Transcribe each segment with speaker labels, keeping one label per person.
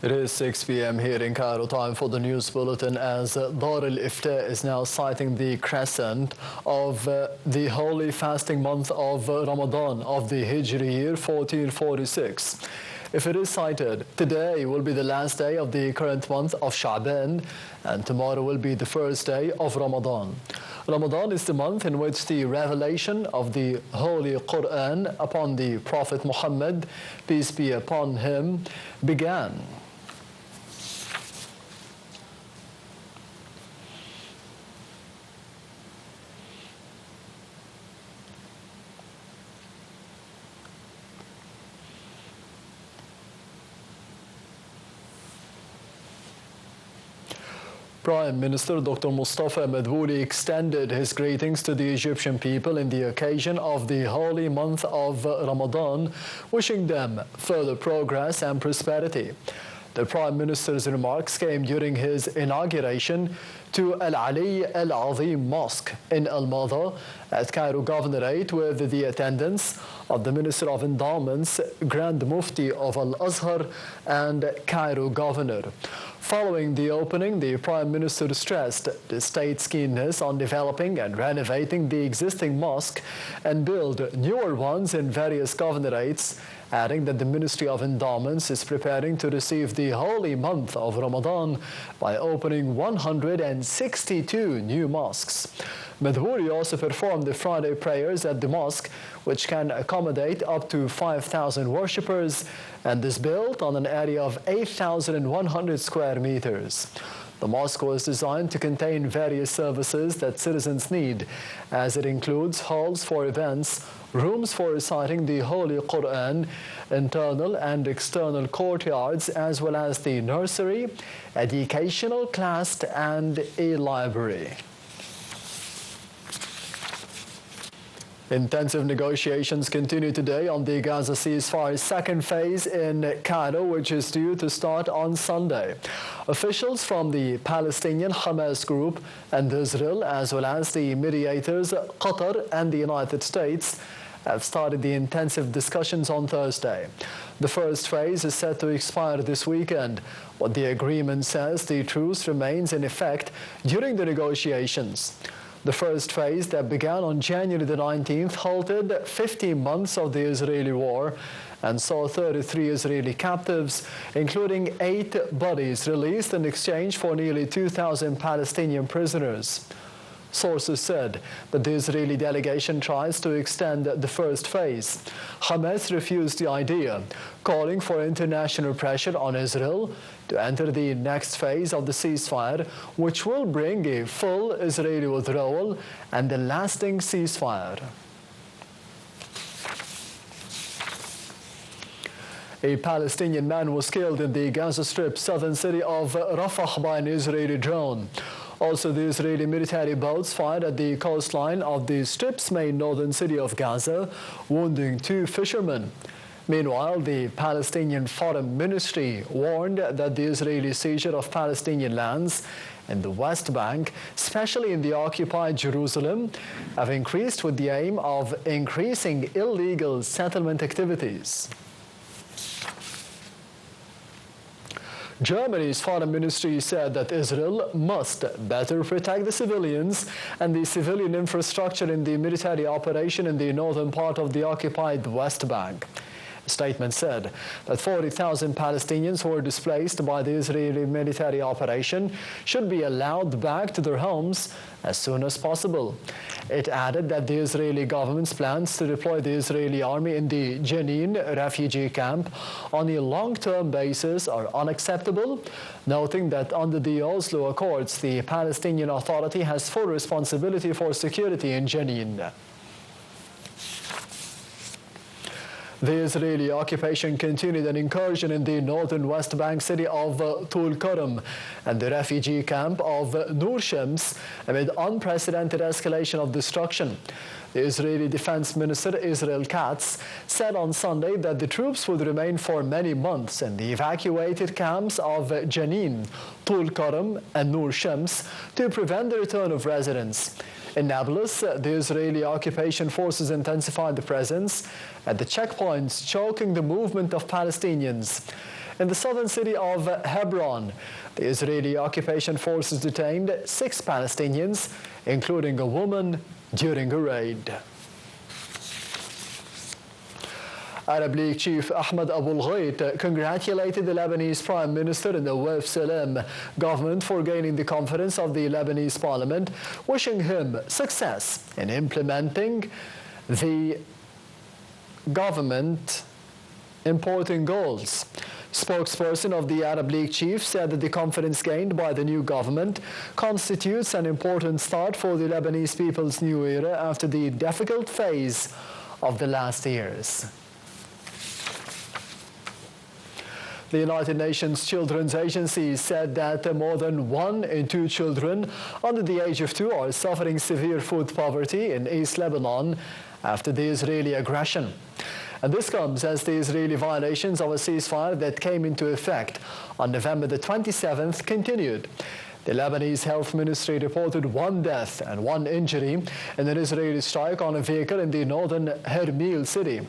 Speaker 1: It is 6 p.m. here in Cairo. Time for the news bulletin as Dar al-Ifta is now citing the crescent of the holy fasting month of Ramadan of the Hijri year 1446. If it is cited, today will be the last day of the current month of Sha'ban and tomorrow will be the first day of Ramadan. Ramadan is the month in which the revelation of the Holy Quran upon the Prophet Muhammad, peace be upon him, began. Prime Minister Dr. Mustafa Madbouli extended his greetings to the Egyptian people in the occasion of the holy month of Ramadan, wishing them further progress and prosperity. The Prime Minister's remarks came during his inauguration to Al-Ali Al-Azim Mosque in Al-Mada at Cairo Governorate with the attendance of the Minister of Endowments, Grand Mufti of Al-Azhar and Cairo Governor. Following the opening, the Prime Minister stressed the state's keenness on developing and renovating the existing mosque and build newer ones in various governorates, adding that the Ministry of Endowments is preparing to receive the holy month of Ramadan by opening 162 new mosques. Madbouli also performed the Friday prayers at the mosque, which can accommodate up to 5,000 worshippers and is built on an area of 8,100 square meters. The mosque was designed to contain various services that citizens need, as it includes halls for events, rooms for reciting the Holy Quran, internal and external courtyards, as well as the nursery, educational class, and a library. Intensive negotiations continue today on the Gaza ceasefire's second phase in Cairo, which is due to start on Sunday. Officials from the Palestinian Hamas group and Israel, as well as the mediators Qatar and the United States, have started the intensive discussions on Thursday. The first phase is set to expire this weekend. What the agreement says, the truce remains in effect during the negotiations. The first phase that began on January the 19th halted 15 months of the Israeli war and saw 33 Israeli captives, including 8 bodies released in exchange for nearly 2,000 Palestinian prisoners. Sources said that the Israeli delegation tries to extend the first phase. Hamas refused the idea, calling for international pressure on Israel to enter the next phase of the ceasefire, which will bring a full Israeli withdrawal and a lasting ceasefire. A Palestinian man was killed in the Gaza Strip southern city of Rafah by an Israeli drone. Also, the Israeli military boats fired at the coastline of the Strip's main northern city of Gaza, wounding 2 fishermen. Meanwhile, the Palestinian Foreign Ministry warned that the Israeli seizure of Palestinian lands in the West Bank, especially in the occupied Jerusalem, have increased with the aim of increasing illegal settlement activities. Germany's foreign ministry said that Israel must better protect the civilians and the civilian infrastructure in the military operation in the northern part of the occupied West Bank. A statement said that 40,000 Palestinians who were displaced by the Israeli military operation should be allowed back to their homes as soon as possible. It added that the Israeli government's plans to deploy the Israeli army in the Jenin refugee camp on a long-term basis are unacceptable, noting that under the Oslo Accords, the Palestinian Authority has full responsibility for security in Jenin. The Israeli occupation continued an incursion in the northern West Bank city of Tul Karam and the refugee camp of Nur Shams amid unprecedented escalation of destruction. The Israeli Defense Minister Israel Katz said on Sunday that the troops would remain for many months in the evacuated camps of Jenin, Tul Karam and Nur Shams to prevent the return of residents. In Nablus, the Israeli occupation forces intensified the presence at the checkpoints, choking the movement of Palestinians. In the southern city of Hebron, the Israeli occupation forces detained 6 Palestinians, including a woman, during a raid. Arab League chief Ahmed Abul-Ghait congratulated the Lebanese Prime Minister and the Wef Salem government for gaining the confidence of the Lebanese parliament, wishing him success in implementing the government important goals. Spokesperson of the Arab League chief said that the confidence gained by the new government constitutes an important start for the Lebanese people's new era after the difficult phase of the last years. The United Nations Children's Agency said that more than 1 in 2 children under the age of 2 are suffering severe food poverty in East Lebanon after the Israeli aggression. And this comes as the Israeli violations of a ceasefire that came into effect on November the 27th continued. The Lebanese Health Ministry reported 1 death and 1 injury in an Israeli strike on a vehicle in the northern Hermil city.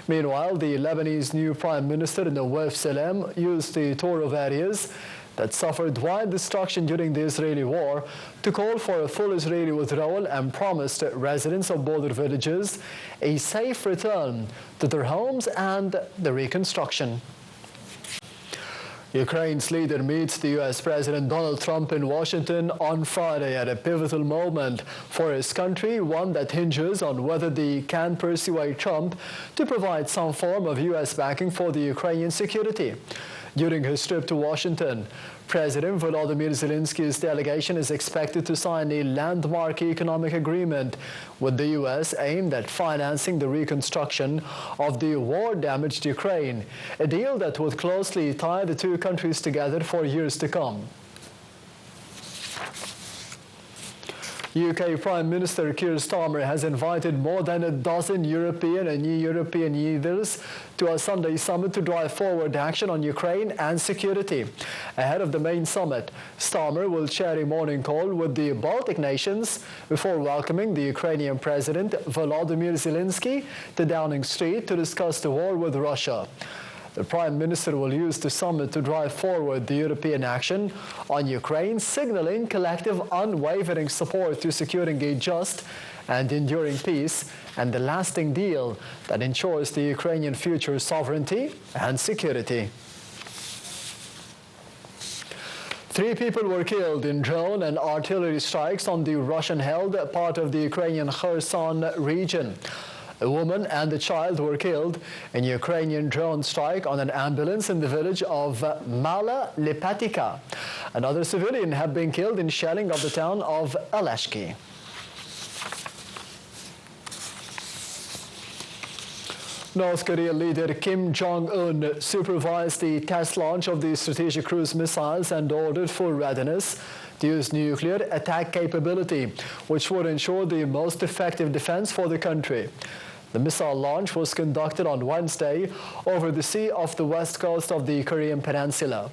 Speaker 1: Meanwhile, the Lebanese new Prime Minister in the Wef Salem used the tour of areas that suffered wide destruction during the Israeli war to call for a full Israeli withdrawal and promised residents of border villages a safe return to their homes and the reconstruction. Ukraine's leader meets the U.S. President Donald Trump in Washington on Friday at a pivotal moment for his country, one that hinges on whether they can persuade Trump to provide some form of U.S. backing for the Ukrainian security. During his trip to Washington, President Volodymyr Zelensky's delegation is expected to sign a landmark economic agreement with the U.S. aimed at financing the reconstruction of the war-damaged Ukraine, a deal that would closely tie the two countries together for years to come. UK Prime Minister Keir Starmer has invited more than a dozen European and European leaders to a Sunday summit to drive forward action on Ukraine and security. Ahead of the main summit, Starmer will chair a morning call with the Baltic nations before welcoming the Ukrainian President Volodymyr Zelensky to Downing Street to discuss the war with Russia. The Prime Minister will use the summit to drive forward the European action on Ukraine, signaling collective unwavering support to securing a just and enduring peace and the lasting deal that ensures the Ukrainian future sovereignty and security. 3 people were killed in drone and artillery strikes on the Russian-held part of the Ukrainian Kherson region. A woman and a child were killed in a Ukrainian drone strike on an ambulance in the village of Mala Lipatica. Another civilian had been killed in shelling of the town of Alashki. North Korea leader Kim Jong-un supervised the test launch of the strategic cruise missiles and ordered full readiness to use nuclear attack capability, which would ensure the most effective defense for the country. The missile launch was conducted on Wednesday over the sea off the west coast of the Korean peninsula.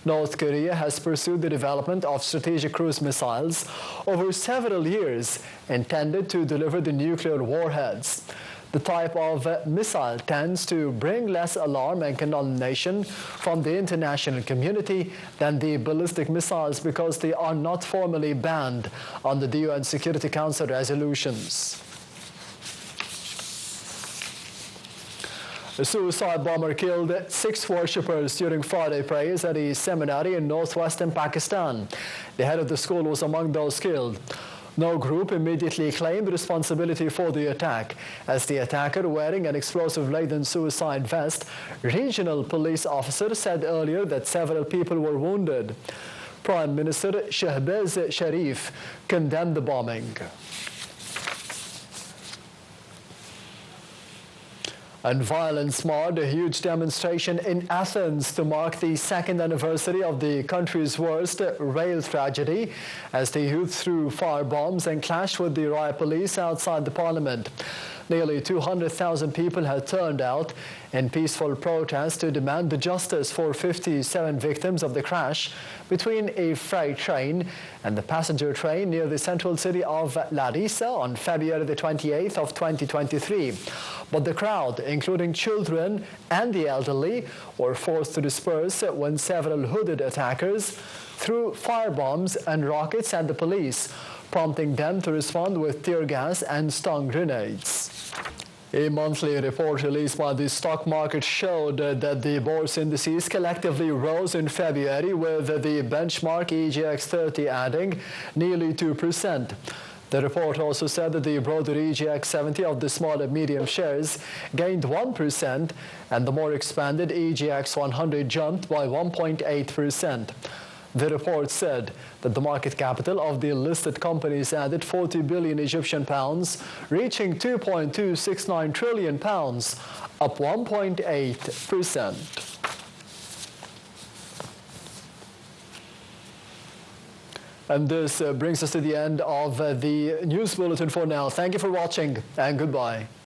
Speaker 1: North Korea has pursued the development of strategic cruise missiles over several years, intended to deliver the nuclear warheads. The type of missile tends to bring less alarm and condemnation from the international community than the ballistic missiles because they are not formally banned under the UN Security Council resolutions. A suicide bomber killed 6 worshippers during Friday prayers at a seminary in northwestern Pakistan. The head of the school was among those killed. No group immediately claimed responsibility for the attack, as the attacker, wearing an explosive-laden suicide vest, regional police officer said earlier that several people were wounded. Prime Minister Shehbaz Sharif condemned the bombing. And violence marred a huge demonstration in Athens to mark the 2nd anniversary of the country's worst rail tragedy, as the youth threw firebombs and clashed with the riot police outside the parliament. Nearly 200,000 people had turned out in peaceful protest to demand the justice for 57 victims of the crash between a freight train and the passenger train near the central city of Larissa on February the 28th of 2023. But the crowd, including children and the elderly, were forced to disperse when several hooded attackers threw firebombs and rockets at the police, prompting them to respond with tear gas and stun grenades. A monthly report released by the stock market showed that the bourse indices collectively rose in February, with the benchmark EGX 30 adding nearly 2%. The report also said that the broader EGX 70 of the small and medium shares gained 1%, and the more expanded EGX 100 jumped by 1.8%. The report said that the market capital of the listed companies added 40 billion Egyptian pounds, reaching 2.269 trillion pounds, up 1.8%. And this brings us to the end of the news bulletin for now. Thank you for watching, and goodbye.